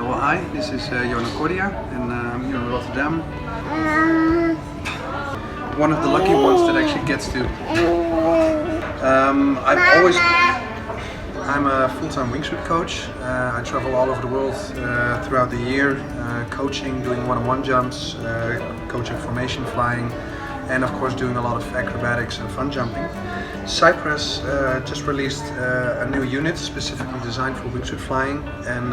Well, hi, this is Nonte, and I'm here in Rotterdam. One of the lucky ones that actually gets to. I'm a full-time wingsuit coach. I travel all over the world throughout the year, coaching, doing one-on-one jumps, coaching formation flying, and of course doing a lot of acrobatics and fun jumping. Cypres just released a new unit specifically designed for wingsuit flying, and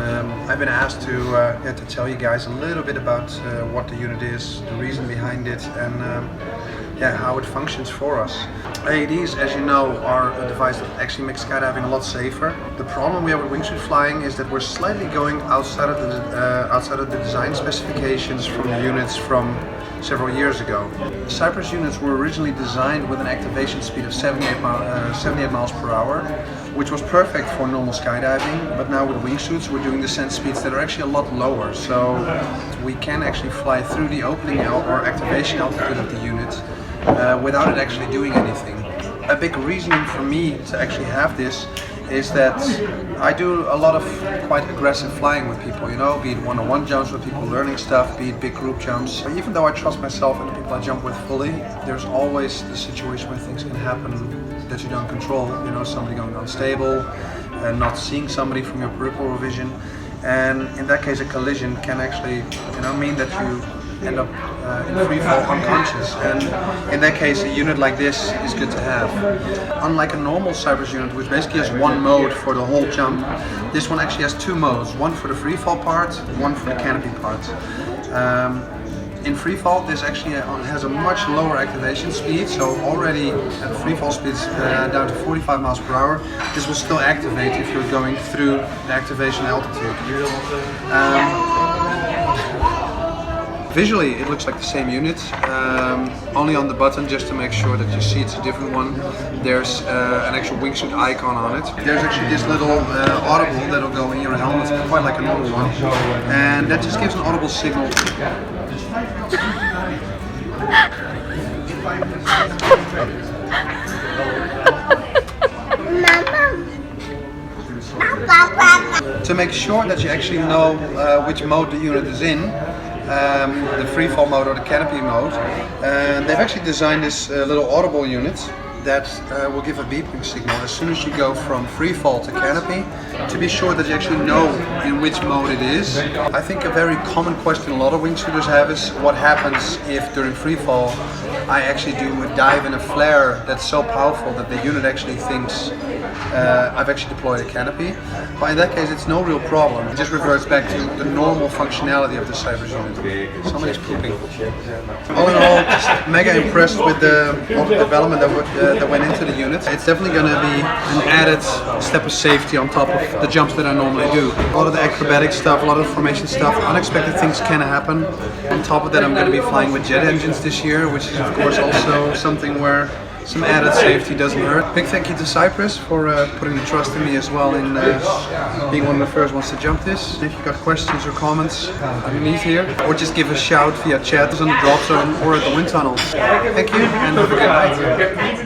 I've been asked to tell you guys a little bit about what the unit is, the reason behind it, and how it functions for us. AEDs, as you know, are a device that actually makes skydiving a lot safer. The problem we have with wingsuit flying is that we're slightly going outside of the design specifications from the units from several years ago. Cypres units were originally designed with an activation speed of 78 miles per hour, which was perfect for normal skydiving, but now with wingsuits we're doing descent speeds that are actually a lot lower, so we can actually fly through the opening or activation altitude of the unit without it actually doing anything. A big reason for me to actually have this is that I do a lot of quite aggressive flying with people, you know, be it one-on-one jumps with people learning stuff, be it big group jumps. Even though I trust myself and the people I jump with fully, there's always the situation where things can happen that you don't control. You know, somebody going unstable, not seeing somebody from your peripheral vision, and in that case a collision can actually, mean that you end up in free fall unconscious, and in that case a unit like this is good to have. Unlike a normal Cypres unit, which basically has one mode for the whole jump, this one actually has two modes, one for the free fall part, one for the canopy part. In free fall, this actually has a much lower activation speed, so already at free fall speeds down to 45 miles per hour, this will still activate if you're going through the activation altitude. Visually, it looks like the same unit, only on the button, just to make sure that you see it's a different one. There's an actual wingsuit icon on it. There's actually this little audible that'll go in your helmet, quite like a normal one, and that just gives an audible signal. To make sure that you actually know which mode the unit is in, the free fall mode or the canopy mode, they've actually designed this little audible unit that will give a beeping signal as soon as you go from free fall to canopy, to be sure that you actually know in which mode it is. I think a very common question a lot of wingsuiters have is what happens if during free fall I actually do a dive in a flare that's so powerful that the unit actually thinks I've actually deployed a canopy. But in that case it's no real problem, it just reverts back to the normal functionality of the Cypres unit. Somebody's pooping. All in all, just mega impressed with all the development that went into the unit. It's definitely going to be an added step of safety on top of the jumps that I normally do. A lot of the acrobatic stuff, a lot of the formation stuff, unexpected things can happen. On top of that, I'm going to be flying with jet engines this year, which is of course also something where some added safety doesn't hurt. Big thank you to Cypres for putting the trust in me as well in being one of the first ones to jump this. If you've got questions or comments underneath here, or just give a shout via chat on the drop zone or at the wind tunnels. Thank you and have a good night.